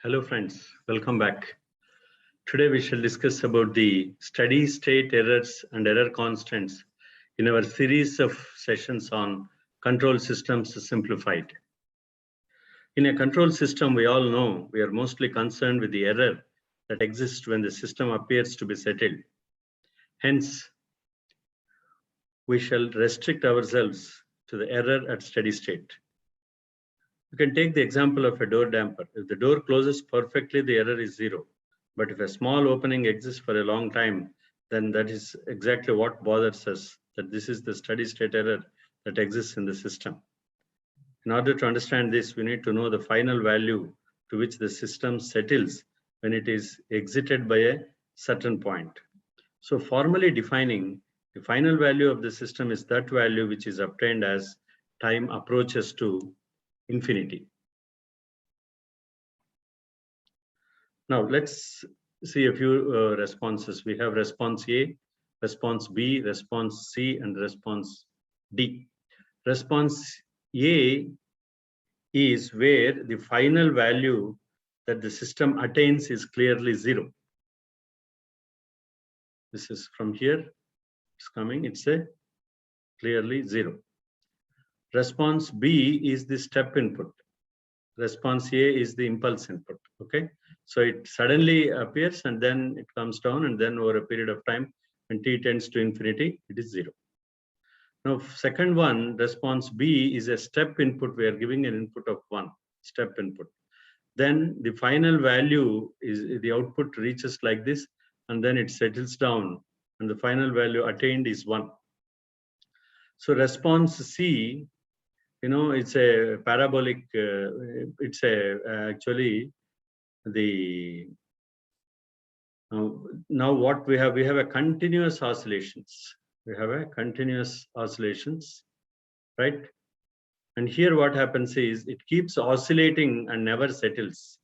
Hello friends, welcome back. Today we shall discuss about the steady state errors and error constants in our series of sessions on Control Systems Simplified. In a control system, we all know we are mostly concerned with the error that exists when the system appears to be settled. Hence, we shall restrict ourselves to the error at steady state. You can take the example of a door damper. If the door closes perfectly, the error is 0. But if a small opening exists for a long time, then that is exactly what bothers us, that this is the steady state error that exists in the system. In order to understand this, we need to know the final value to which the system settles when it is exited by a certain point. So formally defining, the final value of the system is that value which is obtained as time approaches to infinity. Now let's see a few responses. We have response A, response B, response C, and response D. Response A is where the final value that the system attains is clearly 0. This is from here, it's coming, it's a clearly 0. Response B is the step input. Response A is the impulse input. Okay, so it suddenly appears and then it comes down, and then over a period of time, when t tends to infinity, it is 0. Now, second one, response B is a step input. We are giving an input of 1 step input. Then the final value is the output reaches like this, and then it settles down, and the final value attained is 1. So response C, it's a parabolic, it's actually the, now what we have a continuous oscillations. We have a continuous oscillations, right? And here what happens is it keeps oscillating and never settles,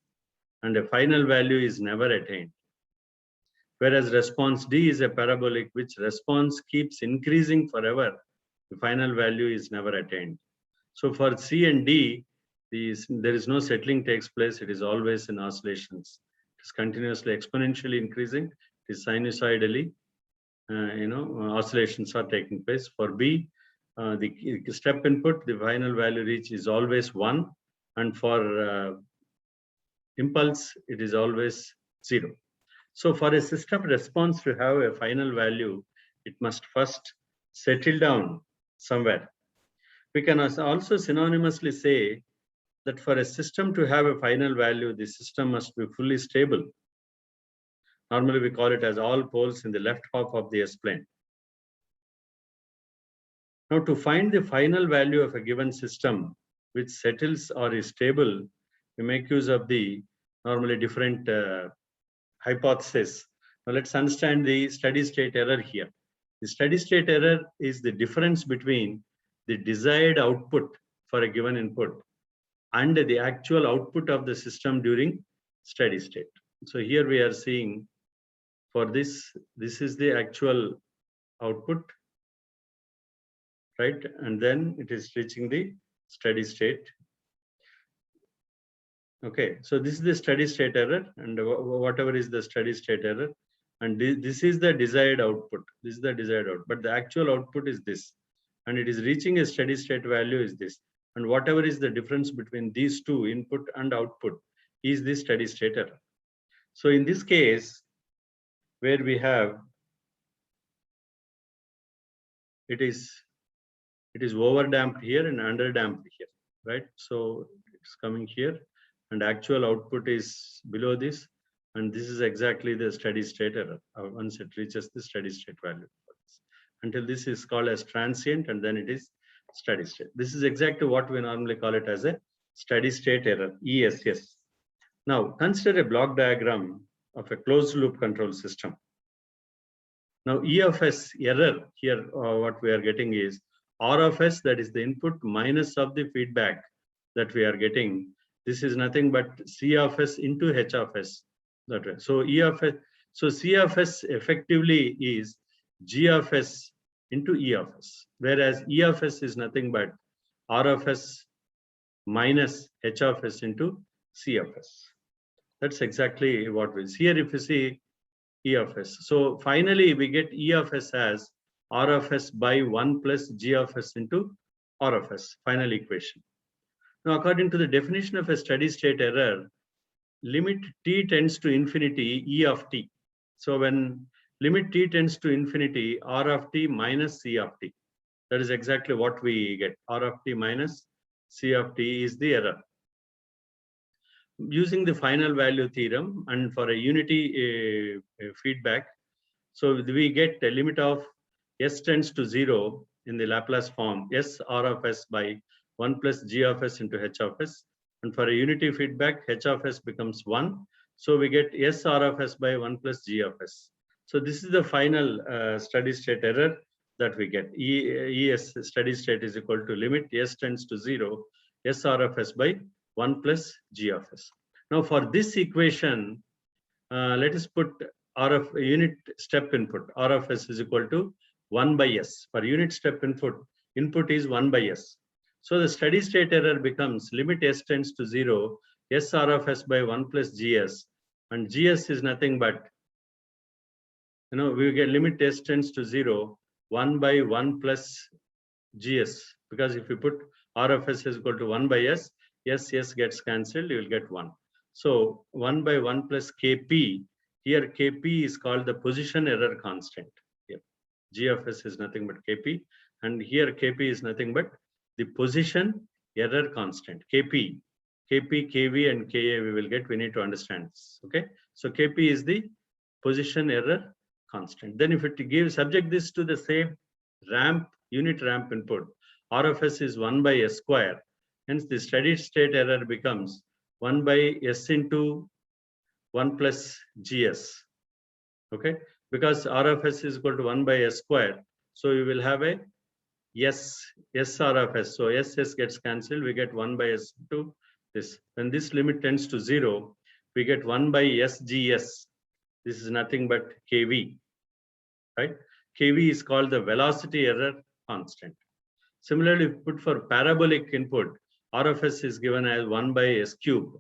and the final value is never attained. Whereas response D is a parabolic, which response keeps increasing forever. The final value is never attained. So for C and D, there is no settling takes place. It is always in oscillations. It is continuously exponentially increasing. It is sinusoidally, oscillations are taking place. For B, the step input, the final value reach is always 1. And for impulse, it is always 0. So for a system response to have a final value, it must first settle down somewhere. We can also synonymously say that for a system to have a final value, the system must be fully stable. Normally, we call it as all poles in the left half of the S-plane. Now, to find the final value of a given system which settles or is stable, we make use of the normally different hypothesis. Now, let's understand the steady state error here. The steady state error is the difference between the desired output for a given input and the actual output of the system during steady state. So here we are seeing for this is the actual output, right? And then it is reaching the steady state. Okay, so this is the steady state error, and whatever is the steady state error, and this is the desired output. This is the desired output, but the actual output is this, and it is reaching a steady state value is this, and whatever is the difference between these two, input and output, is the steady state error. So in this case, where we have it is overdamped here and underdamped here, right? So it's coming here, and actual output is below this, and this is exactly the steady state error once it reaches the steady state value. Until this is called as transient, and then it is steady state. This is exactly what we normally call it as a steady state error, ESS. Now consider a block diagram of a closed loop control system. Now E of S error here, what we are getting is R of S, that is the input minus of the feedback that we are getting. This is nothing but C of S into H of S. That way. So E of S, so C of S effectively is G of S into E of S, whereas E of S is nothing but R of S minus H of S into C of S. That's exactly what we see here. If you see E of s, so finally we get E of s as R of s by 1 plus G of s into R of s, final equation. Now, according to the definition of a steady state error, limit t tends to infinity E of t. So when limit t tends to infinity, R of t minus C of t. That is exactly what we get. R of t minus C of t is the error. Using the final value theorem and for a unity feedback, so we get a limit of s tends to 0 in the Laplace form s R of s by 1 plus G of s into H of s. And for a unity feedback, H of s becomes 1. So we get s R of s by 1 plus G of s. So this is the final steady state error that we get. ES steady state is equal to limit s tends to 0, s R of s by 1 plus G of s. Now for this equation, let us put R of unit step input. R of s is equal to 1 by s. For unit step input is 1 by s. So the steady state error becomes limit s tends to 0, s R of s by 1 plus gs. And gs is nothing but, we get limit s tends to 0, 1 by 1 plus gs. Because if you put R of s is equal to 1 by s, s gets cancelled, you will get 1. So 1 by 1 plus kp, here kp is called the position error constant. Here, G of s is nothing but kp, and here kp is nothing but the position error constant. kp, kv, and ka we will get. We need to understand this. Okay, so kp is the position error constant. Then if it gives subject this to the same unit ramp input, R of s is 1 by s square. Hence the steady state error becomes 1 by s into 1 plus gs. Okay, because R of s is equal to 1 by s square. So you will have a s R of s. So s gets cancelled. We get 1 by s into this. When this limit tends to 0, we get 1 by sgs. This is nothing but kv. Right? kv is called the velocity error constant. Similarly, if put for parabolic input, R of s is given as 1 by s cube.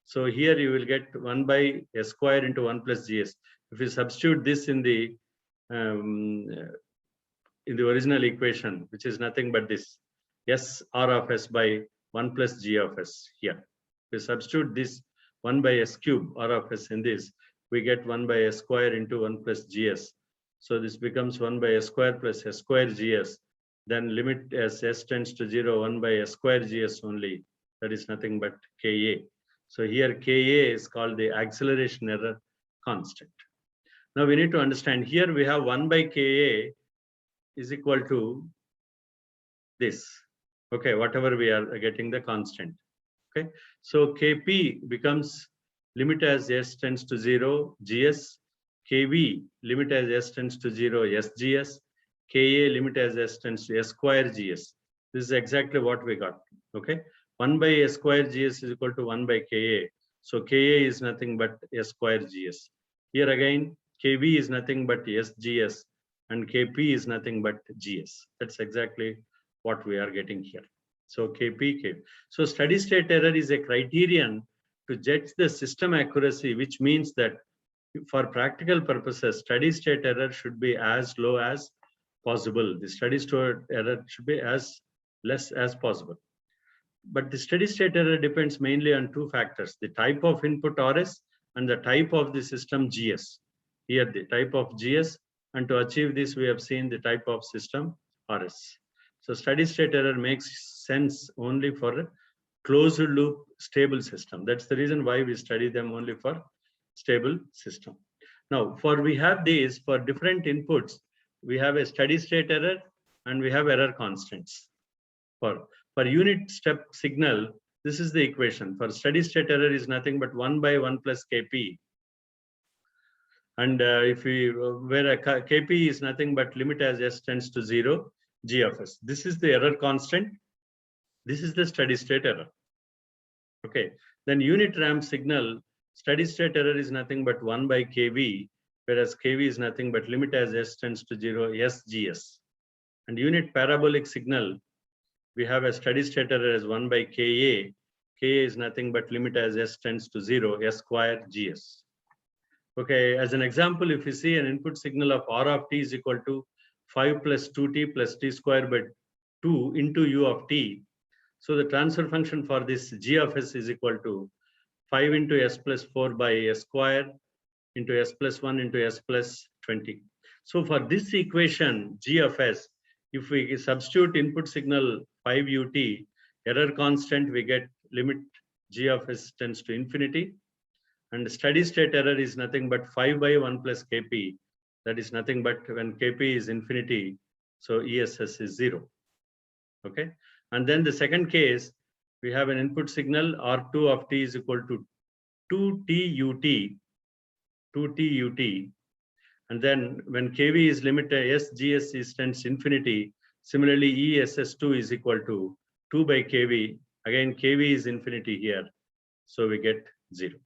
So here you will get 1 by s square into 1 plus gs. If you substitute this in the original equation, which is nothing but this s R of s by 1 plus g of s here. If you substitute this 1 by s cube R of s in this, we get 1 by s square into 1 plus gs. So this becomes 1 by s square plus s square gs. Then limit as s tends to 0, 1 by s square gs only. That is nothing but ka. So here ka is called the acceleration error constant. Now we need to understand here we have 1 by ka is equal to this. Okay, whatever we are getting the constant. Okay, so kp becomes limit as s tends to 0, gs. kv limit as s tends to 0, sgs. ka limit as s tends to s square gs. This is exactly what we got. Okay, 1 by s square gs is equal to 1 by ka. So ka is nothing but s square gs. Here again, kv is nothing but sgs, and kp is nothing but gs. That's exactly what we are getting here. So kp. So steady state error is a criterion to judge the system accuracy, which means that for practical purposes, steady state error should be as low as possible. The steady state error should be as less as possible. But the steady state error depends mainly on two factors: the type of input RS and the type of the system GS. Here the type of GS, and to achieve this we have seen the type of system RS. So steady state error makes sense only for a closed loop stable system. That's the reason why we study them only for stable system. Now we have these for different inputs, we have a steady state error and we have error constants. For unit step signal, this is the equation. For steady state error is nothing but 1 by 1 plus kp. And if we where a kp is nothing but limit as s tends to 0, g of s. This is the error constant. This is the steady state error. Okay. Then unit ramp signal, steady state error is nothing but 1 by kv, whereas kv is nothing but limit as s tends to 0, sgs. And unit parabolic signal, we have a steady state error as 1 by ka. Ka is nothing but limit as s tends to 0, s square gs. Okay, as an example, if you see an input signal of r of t is equal to 5 plus 2t plus t square by 2 into u of t. So the transfer function for this g of s is equal to 5 into s plus 4 by s square into s plus 1 into s plus 20. So for this equation, g of s, if we substitute input signal 5 ut, error constant, we get limit g of s tends to infinity. And steady state error is nothing but 5 by 1 plus kp. That is nothing but when kp is infinity, so ESS is 0. Okay. And then the second case, we have an input signal R2 of t is equal to 2t ut. And then when kV is limit SGS is tends infinity, similarly ESS2 is equal to 2 by kV. Again, kV is infinity here. So we get 0.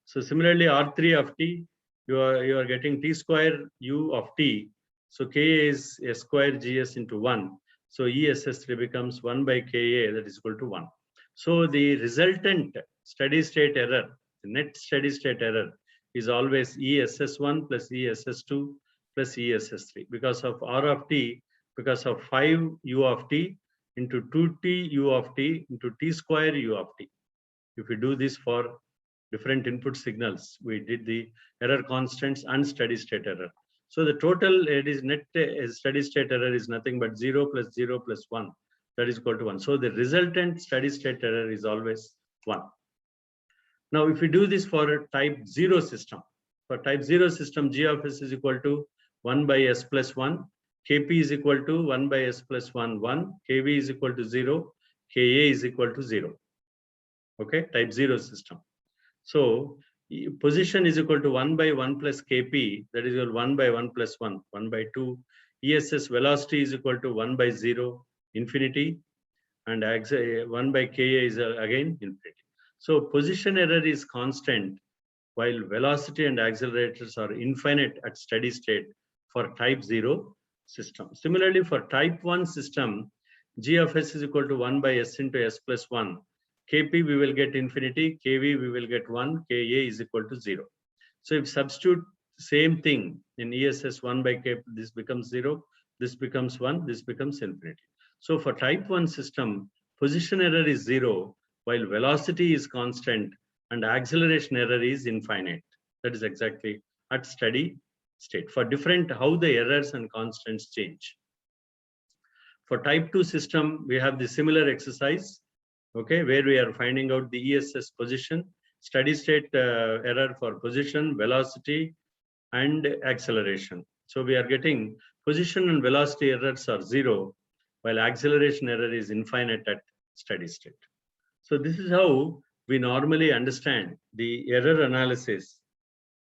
So similarly, R3 of t, you are getting t square u of t. So Ka is s square gs into 1. So ESS3 becomes 1 by Ka, that is equal to 1. So the resultant steady state error, the net steady state error, is always ESS1 plus ESS2 plus ESS3 because of R of t, because of 5 u of t into 2t u of t into t square u of t. If we do this for different input signals, we did the error constants and steady state error. So the total, it is net steady state error is nothing but 0 plus 0 plus 1, that is equal to 1. So the resultant steady state error is always 1. Now if we do this for a type 0 system, for type 0 system, g of s is equal to 1 by s plus 1, kp is equal to 1 by s plus 1, 1, kv is equal to 0, ka is equal to 0. Okay, type 0 system. So position is equal to 1 by 1 plus kp, that is equal 1 by 1 plus 1, 1 by 2. ESS velocity is equal to 1 by 0, infinity, and 1 by ka is again infinity. So position error is constant, while velocity and accelerators are infinite at steady state for type 0 system. Similarly, for type 1 system, g of s is equal to 1 by s into s plus 1. Kp we will get infinity, kv we will get 1, ka is equal to 0. So if substitute same thing in ESS 1 by k, this becomes 0, this becomes 1, this becomes infinity. So for type 1 system, position error is 0, while velocity is constant and acceleration error is infinite. That is exactly at steady state. For different, how the errors and constants change. For type 2 system, we have the similar exercise, okay, where we are finding out the ESS position, steady state error for position, velocity, and acceleration. So we are getting position and velocity errors are 0, while acceleration error is infinite at steady state. So this is how we normally understand the error analysis,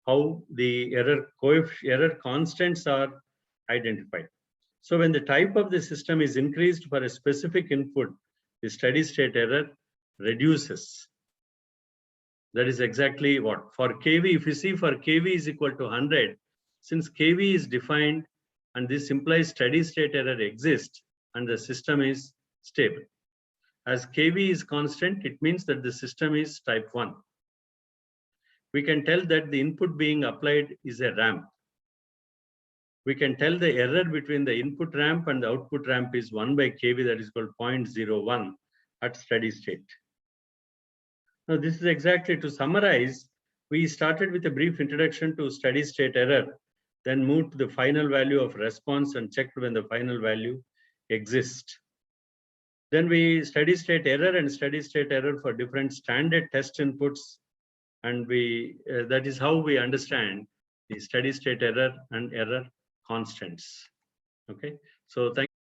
how the error constants are identified. So when the type of the system is increased for a specific input, the steady state error reduces. That is exactly what. For kV, if you see for kV is equal to 100, since kV is defined and this implies steady state error exists and the system is stable. As kV is constant, it means that the system is type 1. We can tell that the input being applied is a ramp. We can tell the error between the input ramp and the output ramp is 1 by kV, that is called 0.01 at steady state. Now this is exactly to summarize. We started with a brief introduction to steady state error, then moved to the final value of response and checked when the final value exists. Then we steady state error and steady state error for different standard test inputs, and we that is how we understand the steady state error and error constants. Okay, so thank you.